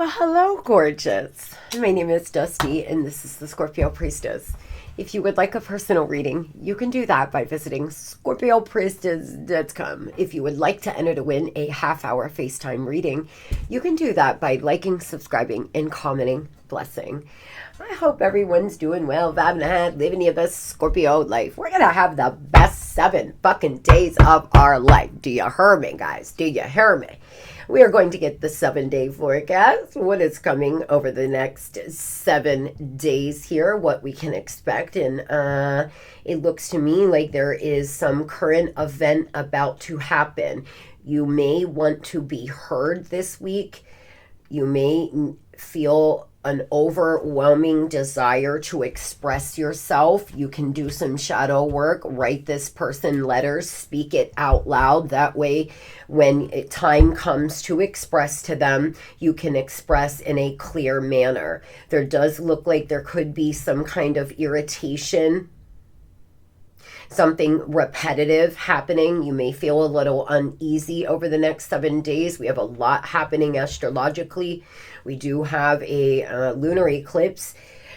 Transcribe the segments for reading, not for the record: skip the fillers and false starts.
Well, hello, gorgeous. My name is Dusty, and this is the Scorpio Priestess. If you would like a personal reading, you can do that by visiting scorpiopriestess.com. If you would like to enter to win a half-hour FaceTime reading, you can do that by liking, subscribing, and commenting. Blessing. I hope everyone's doing well, vibing ahead, living your best Scorpio life. We're going to have the best 7 fucking days of our life. Do you hear me, guys? Do you hear me? We are going to get the 7-day forecast, what is coming over the next 7 days here, what we can expect. And it looks to me like there is some current event about to happen. You may want to be heard this week. You may feel an overwhelming desire to express yourself. You can do some shadow work, write this person letters, speak it out loud. That way, when time comes to express to them, you can express in a clear manner. There does look like there could be some kind of irritation, something repetitive happening. You may feel a little uneasy over the next 7 days. We have a lot happening astrologically. We do have a lunar eclipse,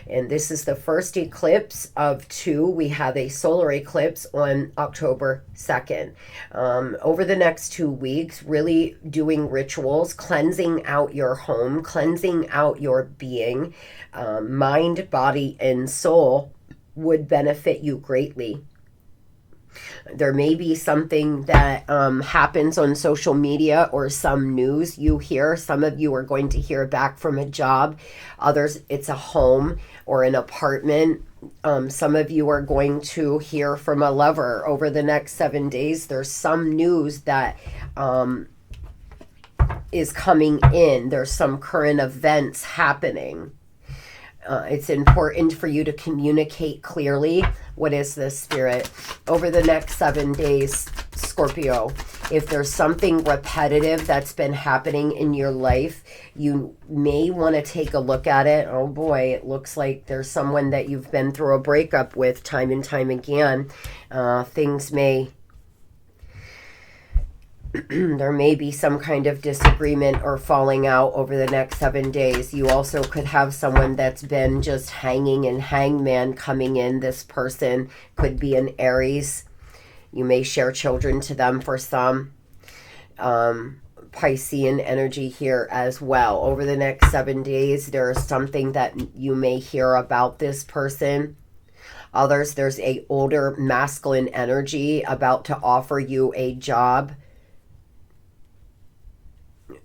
and this is the first eclipse of 2. We have a solar eclipse on October 2nd. Over the next 2 weeks, really doing rituals, cleansing out your home, cleansing out your being, mind, body, and soul would benefit you greatly. There may be something that happens on social media or some news you hear. Some of you are going to hear back from a job. Others, it's a home or an apartment. Some of you are going to hear from a lover over the next 7 days. There's some news that is coming in. There's some current events happening. It's important for you to communicate clearly. What is this, Spirit? Over the next 7 days, Scorpio, if there's something repetitive that's been happening in your life, you may want to take a look at it. Oh boy, it looks like there's someone that you've been through a breakup with time and time again. Things may... there may be some kind of disagreement or falling out over the next 7 days. You also could have someone that's been just hanging and hangman coming in. This person could be an Aries. You may share children to them for some. Piscean energy here as well. Over the next 7 days, there is something that you may hear about this person. Others, there's a older masculine energy about to offer you a job.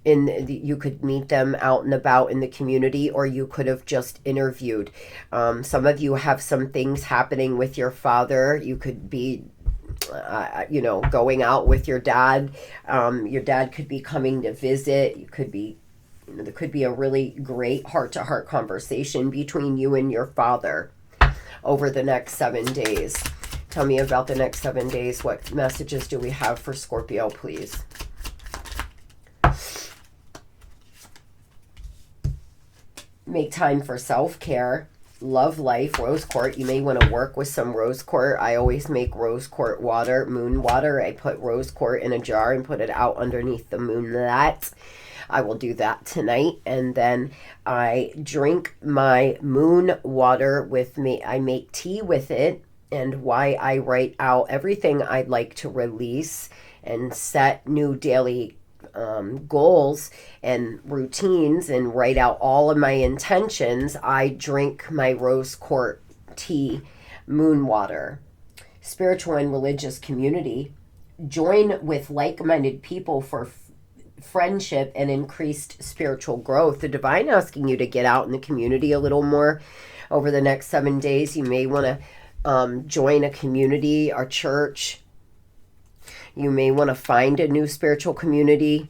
You could meet them out and about in the community, or you could have just interviewed. Some of you have some things happening with your father. You could be, going out with your dad. Your dad could be coming to visit. You could be, there could be a really great heart-to-heart conversation between you and your father over the next 7 days. Tell me about the next 7 days. What messages do we have for Scorpio, please? Make time for self-care, love life, rose quartz. You may want to work with some rose quartz. I always make rose quartz water, moon water. I put rose quartz in a jar and put it out underneath the moonlight. I will do that tonight. And then I drink my moon water with me. I make tea with it, and why I write out everything I'd like to release and set new daily goals and routines and write out all of my intentions. I drink my rose quartz tea, moon water. Spiritual and religious community. Join with like-minded people for friendship and increased spiritual growth. The divine asking you to get out in the community a little more over the next 7 days. You may want to join a community, a church. You may want to find a new spiritual community.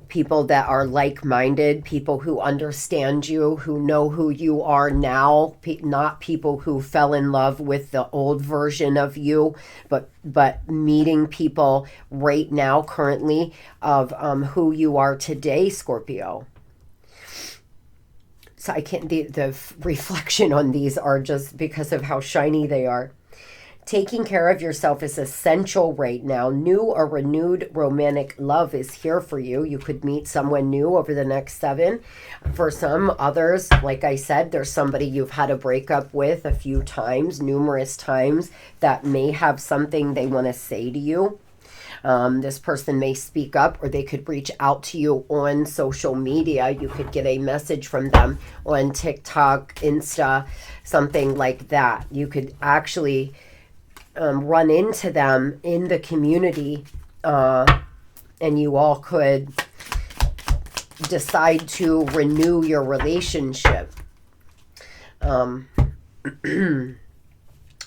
People that are like-minded, people who understand you, who know who you are now, not people who fell in love with the old version of you, but meeting people right now, currently, of who you are today, Scorpio. So I can't, the reflection on these are just because of how shiny they are. Taking care of yourself is essential right now. New or renewed romantic love is here for you. You could meet someone new over the next 7. For some others, like I said, there's somebody you've had a breakup with a few times, numerous times, that may have something they want to say to you. This person may speak up, or they could reach out to you on social media. You could get a message from them on TikTok, Insta, something like that. You could actually run into them in the community, and you all could decide to renew your relationship.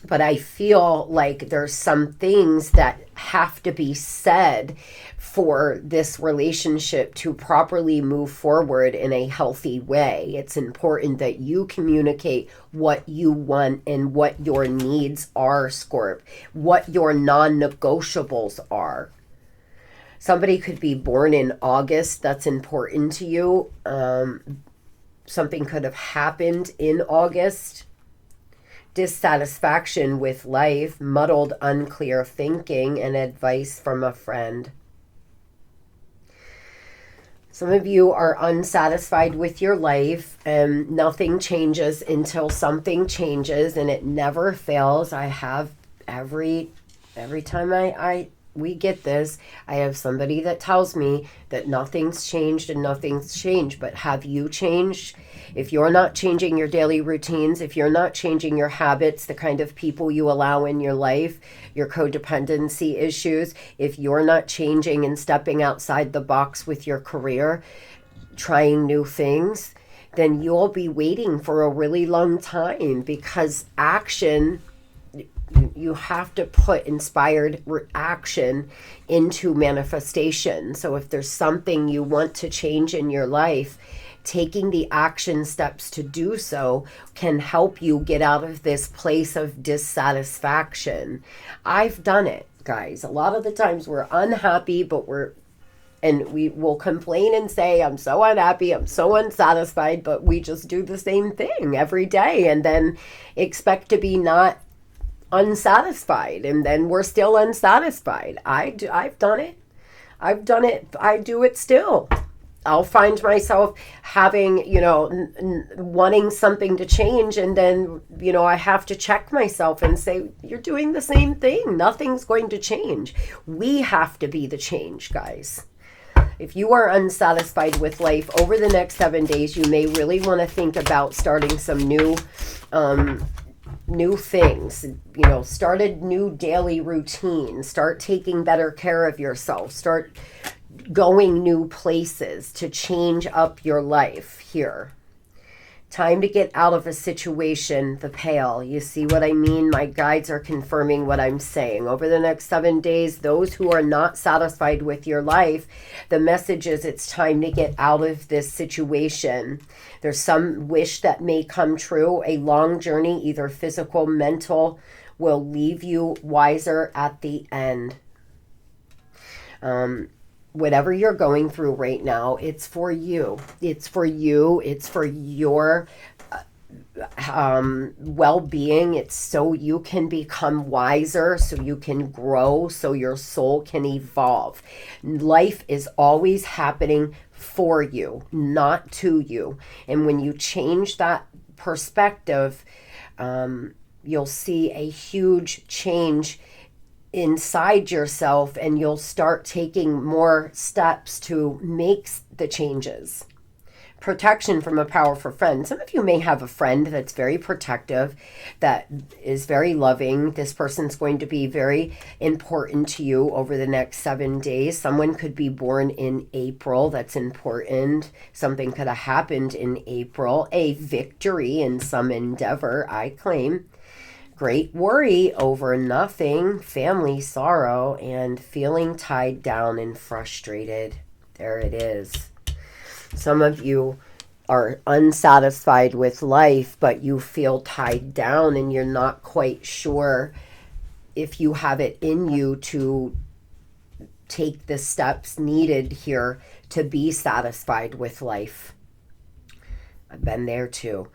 But I feel like there's some things that have to be said for this relationship to properly move forward in a healthy way. It's important that you communicate what you want and what your needs are, Scorp, what your non-negotiables are. Somebody could be born in August. That's important to you. Something could have happened in August. Dissatisfaction with life, muddled, unclear thinking, and advice from a friend. Some of you are unsatisfied with your life, and nothing changes until something changes, and it never fails. I have every time we get this, I have somebody that tells me that nothing's changed and nothing's changed. But have you changed? If you're not changing your daily routines, if you're not changing your habits, the kind of people you allow in your life, your codependency issues, if you're not changing and stepping outside the box with your career, trying new things, then you'll be waiting for a really long time, because action, you have to put inspired action into manifestation. So if there's something you want to change in your life, taking the action steps to do so can help you get out of this place of dissatisfaction. I've done it, guys. A lot of the times we're unhappy, but we will complain and say, I'm so unhappy, I'm so unsatisfied, but we just do the same thing every day and then expect to be not unsatisfied, and then we're still unsatisfied. I've done it. I do it still. I'll find myself having, wanting something to change, and then, I have to check myself and say, you're doing the same thing. Nothing's going to change. We have to be the change, guys. If you are unsatisfied with life over the next 7 days, you may really want to think about starting some new things, start a new daily routine, start taking better care of yourself, start going new places to change up your life here. Time to get out of a situation, the pale. You see what I mean? My guides are confirming what I'm saying. Over the next 7 days, those who are not satisfied with your life, the message is it's time to get out of this situation. There's some wish that may come true. A long journey, either physical, mental, will leave you wiser at the end. Whatever you're going through right now, it's for you. It's for you. It's for your well-being. It's so you can become wiser, so you can grow, so your soul can evolve. Life is always happening for you, not to you. And when you change that perspective, you'll see a huge change inside yourself, and you'll start taking more steps to make the changes. Protection from a powerful friend. Some of you may have a friend that's very protective, that is very loving. This person's going to be very important to you over the next 7 days. Someone could be born in April. That's important. Something could have happened in April. A victory in some endeavor, I claim. Great worry over nothing, family sorrow, and feeling tied down and frustrated. There it is. Some of you are unsatisfied with life, but you feel tied down and you're not quite sure if you have it in you to take the steps needed here to be satisfied with life. I've been there too.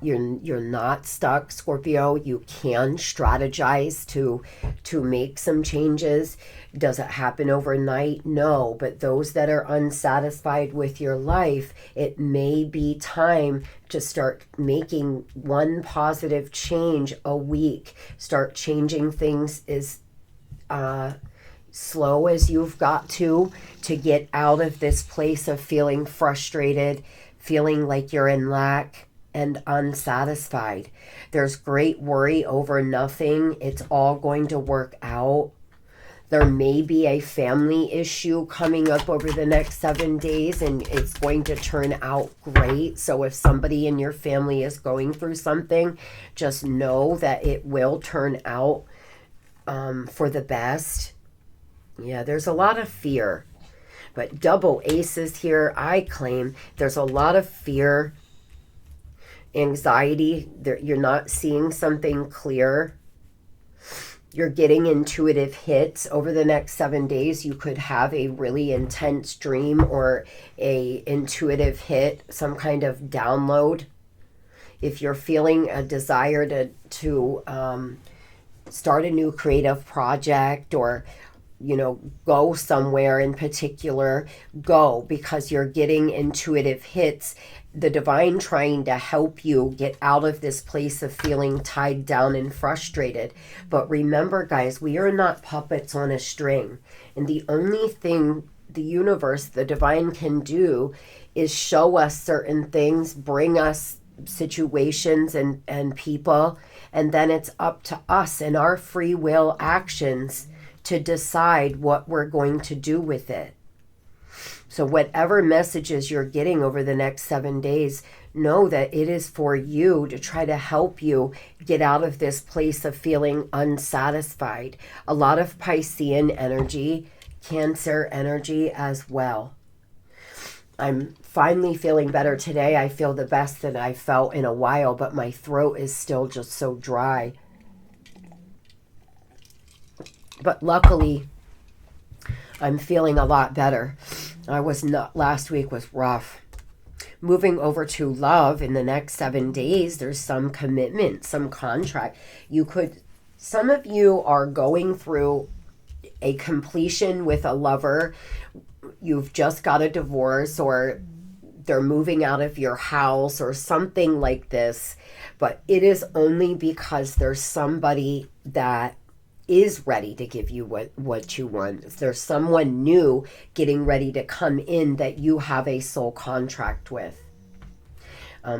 You're not stuck, Scorpio. You can strategize to make some changes. Does it happen overnight? No. But those that are unsatisfied with your life, it may be time to start making one positive change a week. Start changing things as slow as you've got to get out of this place of feeling frustrated, feeling like you're in lack and unsatisfied. There's great worry over nothing. It's all going to work out. There may be a family issue coming up over the next 7 days, and it's going to turn out great. So if somebody in your family is going through something, just know that it will turn out for the best. Yeah, there's a lot of fear. But double aces here, I claim there's a lot of fear, anxiety. You're not seeing something clear. You're getting intuitive hits. Over the next 7 days, you could have a really intense dream or a intuitive hit, some kind of download. If you're feeling a desire to start a new creative project, or go somewhere in particular, go, because you're getting intuitive hits. The divine trying to help you get out of this place of feeling tied down and frustrated. But remember, guys, we are not puppets on a string. And the only thing the universe, the divine, can do is show us certain things, bring us situations and people, and then it's up to us and our free will actions to decide what we're going to do with it. So whatever messages you're getting over the next 7 days, know that it is for you to try to help you get out of this place of feeling unsatisfied. A lot of Piscean energy, Cancer energy as well. I'm finally feeling better today. I feel the best that I felt in a while, but my throat is still just so dry. But luckily, I'm feeling a lot better. I was not, last week was rough. Moving over to love, in the next 7 days, there's some commitment, some contract. Some of you are going through a completion with a lover. You've just got a divorce, or they're moving out of your house or something like this. But it is only because there's somebody that is ready to give you what you want. There's someone new getting ready to come in that you have a soul contract with.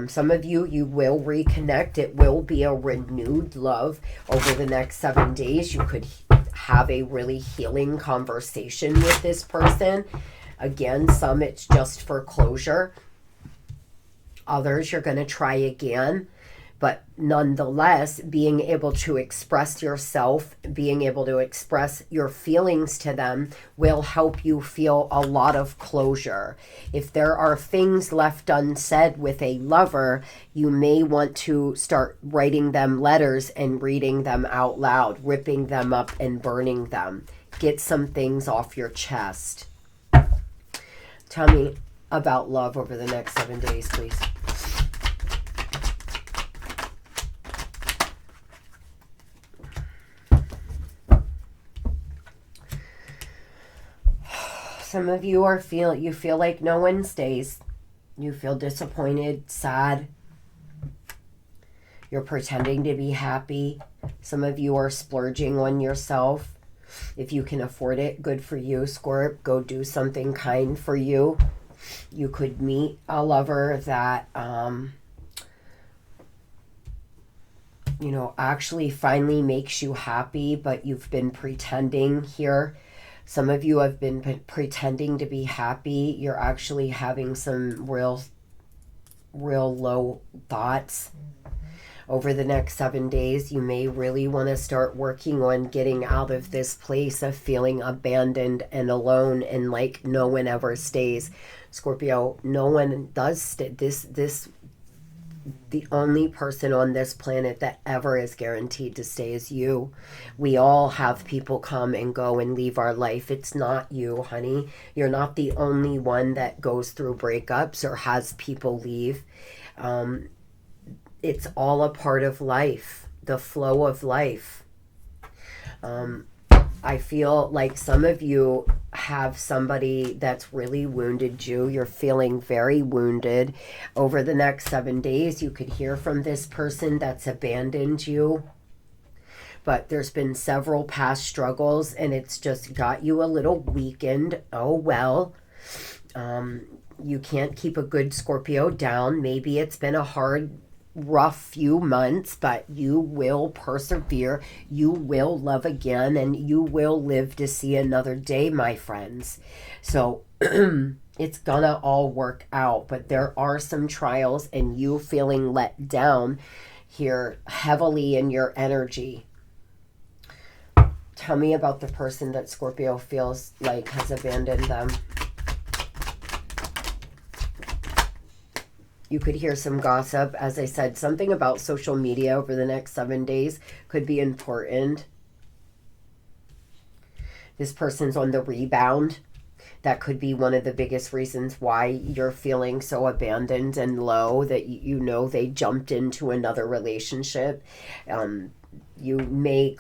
Some of you will reconnect. It will be a renewed love over the next 7 days. You could have a really healing conversation with this person. Again, some it's just for closure. Others you're going to try again. But nonetheless, being able to express yourself, being able to express your feelings to them will help you feel a lot of closure. If there are things left unsaid with a lover, you may want to start writing them letters and reading them out loud, ripping them up and burning them. Get some things off your chest. Tell me about love over the next 7 days, please. Some of you you feel like no one stays. You feel disappointed, sad. You're pretending to be happy. Some of you are splurging on yourself. If you can afford it, good for you, Scorp. Go do something kind for you. You could meet a lover that, actually finally makes you happy, but you've been pretending here. Some of you have been pretending to be happy. You're actually having some real low thoughts. Over the next 7 days, you may really want to start working on getting out of this place of feeling abandoned and alone and like no one ever stays. Scorpio, no one does stay. The only person on this planet that ever is guaranteed to stay is you. We all have people come and go and leave our life. It's not you, honey. You're not the only one that goes through breakups or has people leave. it's all a part of life, the flow of life. I feel like some of you have somebody that's really wounded you. You're feeling very wounded. Over the next 7 days, you could hear from this person that's abandoned you. But there's been several past struggles, and it's just got you a little weakened. Oh, well. You can't keep a good Scorpio down. Maybe it's been a hard, rough few months, but you will persevere. You will love again, and you will live to see another day, my friends. So it's gonna all work out, but there are some trials, and you feeling let down here heavily in your energy. Tell me about the person that Scorpio feels like has abandoned them. You could hear some gossip. As I said, something about social media over the next 7 days could be important. This person's on the rebound. That could be one of the biggest reasons why you're feeling so abandoned and low, that you know they jumped into another relationship. You may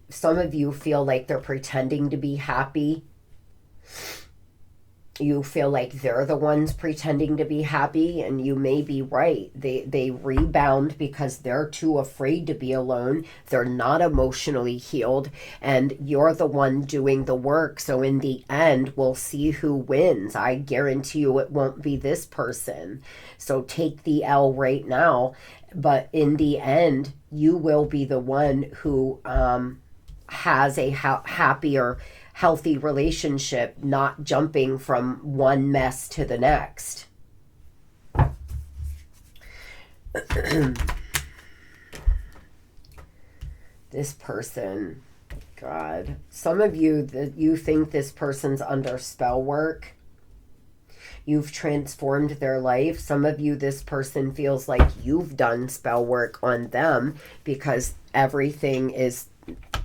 some of you feel like they're pretending to be happy. You feel like they're the ones pretending to be happy, and you may be right. They rebound because they're too afraid to be alone. They're not emotionally healed, and you're the one doing the work. So in the end, we'll see who wins. I guarantee you it won't be this person. So take the L right now. But in the end, you will be the one who has a happier, healthy relationship, not jumping from one mess to the next. This person, God, some of you, that you think this person's under spell work. You've transformed their life. Some of you, this person feels like you've done spell work on them because everything is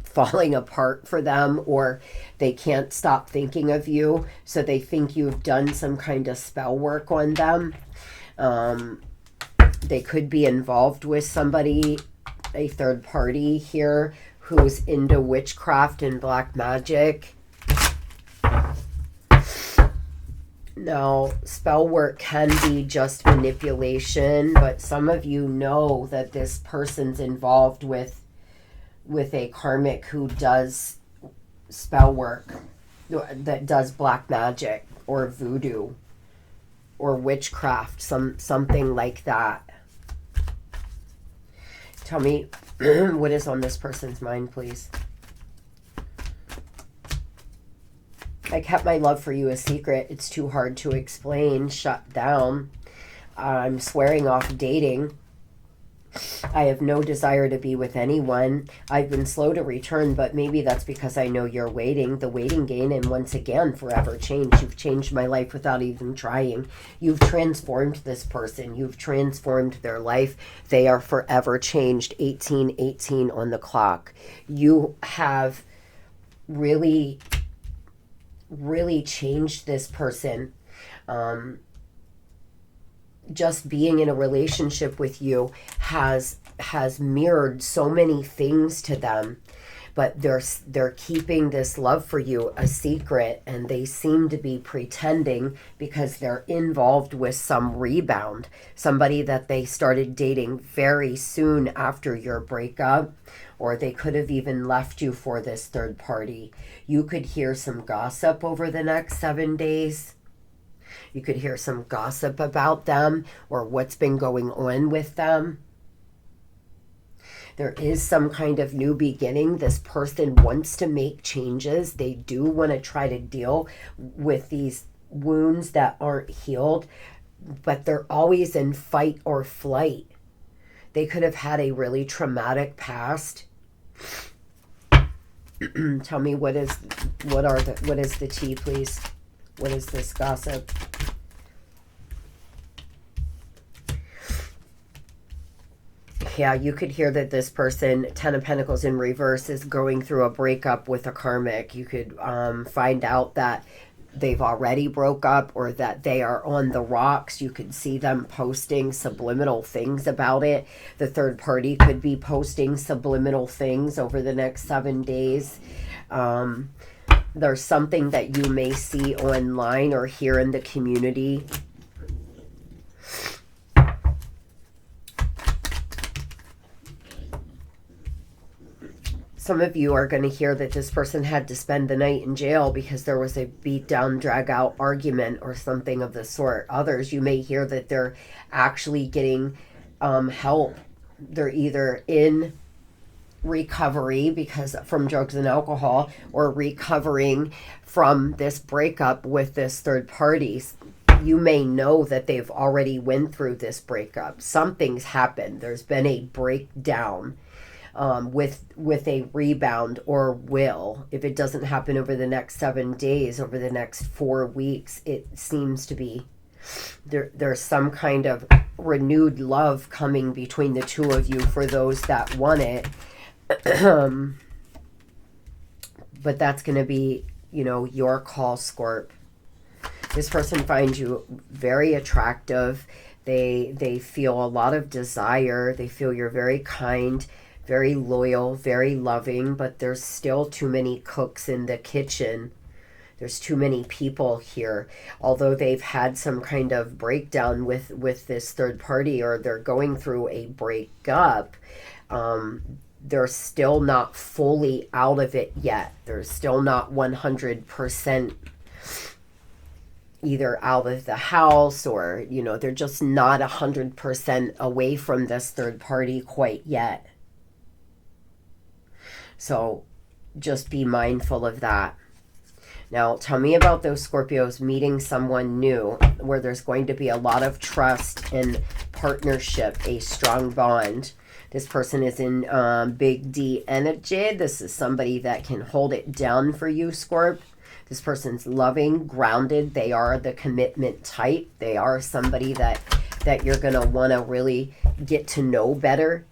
falling apart for them, or they can't stop thinking of you, so they think you've done some kind of spell work on them. They could be involved with somebody, a third party here, who's into witchcraft and black magic. Now, spell work can be just manipulation, but some of you know that this person's involved with a karmic who does spell work, that does black magic or voodoo or witchcraft, something like that. Tell me what is on this person's mind, please. I kept my love for you a secret. It's too hard to explain. Shut down. I'm swearing off dating. I have no desire to be with anyone. I've been slow to return, but maybe that's because I know you're waiting. The waiting game, and once again, forever change. You've changed my life without even trying. You've transformed this person. You've transformed their life. They are forever changed. 1818 on the clock. You have really changed this person. Just being in a relationship with you has mirrored so many things to them, but they're keeping this love for you a secret, and they seem to be pretending because they're involved with some rebound, somebody that they started dating very soon after your breakup, or they could have even left you for this third party. You could hear some gossip over the next 7 days. You could hear some gossip about them or what's been going on with them. There is some kind of new beginning. This person wants to make changes. They do want to try to deal with these wounds that aren't healed, but they're always in fight or flight. They could have had a really traumatic past. Tell me what is the tea, please? What is this gossip? Yeah, you could hear that this person, 10 of Pentacles in reverse, is going through a breakup with a karmic. You could find out that they've already broke up or that they are on the rocks. You could see them posting subliminal things about it. The third party could be posting subliminal things over the next 7 days. There's something that you may see online or hear in the community. Some of you are going to hear that this person had to spend the night in jail because there was a beat down, drag out argument or something of the sort. Others, you may hear that they're actually getting help. They're either in recovery because from drugs and alcohol, or recovering from this breakup with this third party. You may know that they've already went through this breakup. Something's happened. There's been a breakdown. With a rebound, or will. If it doesn't happen over the next 7 days, over the next 4 weeks, it seems to be there's some kind of renewed love coming between the two of you for those that want it. But that's going to be, you know, your call, Scorp. This person finds you very attractive. They feel a lot of desire. They feel you're very kind, very loyal, very loving, but there's still too many cooks in the kitchen. There's too many people here. Although they've had some kind of breakdown with this third party, or they're going through a breakup, they're still not fully out of it yet. They're still not 100% either out of the house, or, you know, they're just not 100% away from this third party quite yet. So just be mindful of that. Now, tell me about those Scorpios meeting someone new where there's going to be a lot of trust and partnership, a strong bond. This person is in big D energy. This is somebody that can hold it down for you, Scorp. This person's loving, grounded. They are the commitment type. They are somebody that you're going to want to really get to know better.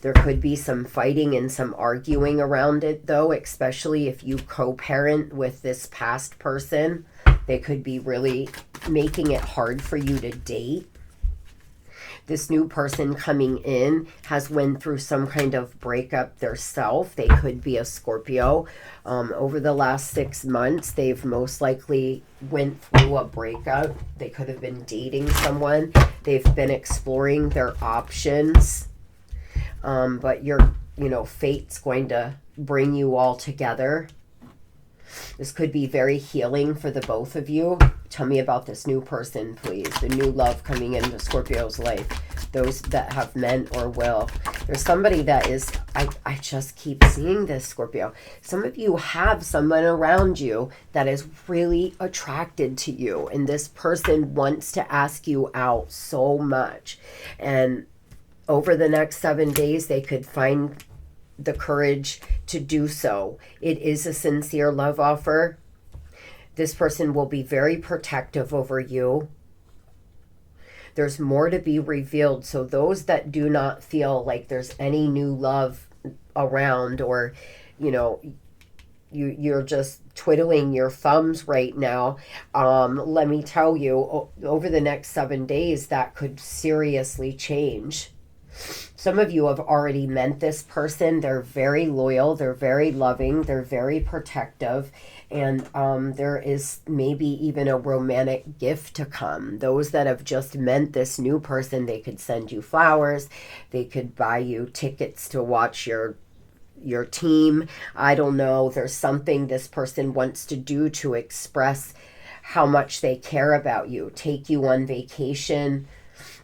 There could be some fighting and some arguing around it, though, especially if you co-parent with this past person. They could be really making it hard for you to date. This new person coming in has went through some kind of breakup themselves. They could be a Scorpio. Over the last 6 months, they've most likely went through a breakup. They could have been dating someone. They've been exploring their options. But fate's going to bring you all together. This could be very healing for the both of you. Tell me about this new person, please. The new love coming into Scorpio's life. Those that have meant or will. There's somebody that is, I just keep seeing this, Scorpio. Some of you have someone around you that is really attracted to you. And this person wants to ask you out so much. And over the next 7 days, they could find the courage to do so. It is a sincere love offer. This person will be very protective over you. There's more to be revealed. So those that do not feel like there's any new love around, or, you're just twiddling your thumbs right now, let me tell you, over the next 7 days, that could seriously change. Some of you have already met this person. They're very loyal. They're very loving. They're very protective. And there is maybe even a romantic gift to come. Those that have just met this new person, they could send you flowers. They could buy you tickets to watch your team. I don't know. There's something this person wants to do to express how much they care about you. Take you on vacation.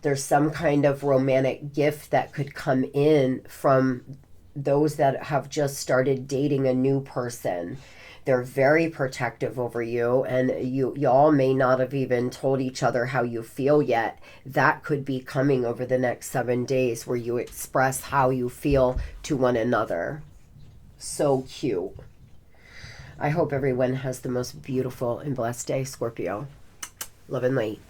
There's some kind of romantic gift that could come in from those that have just started dating a new person. They're very protective over you, and y'all may not have even told each other how you feel yet. That could be coming over the next 7 days, where you express how you feel to one another. So cute. I hope everyone has the most beautiful and blessed day, Scorpio. Love and light.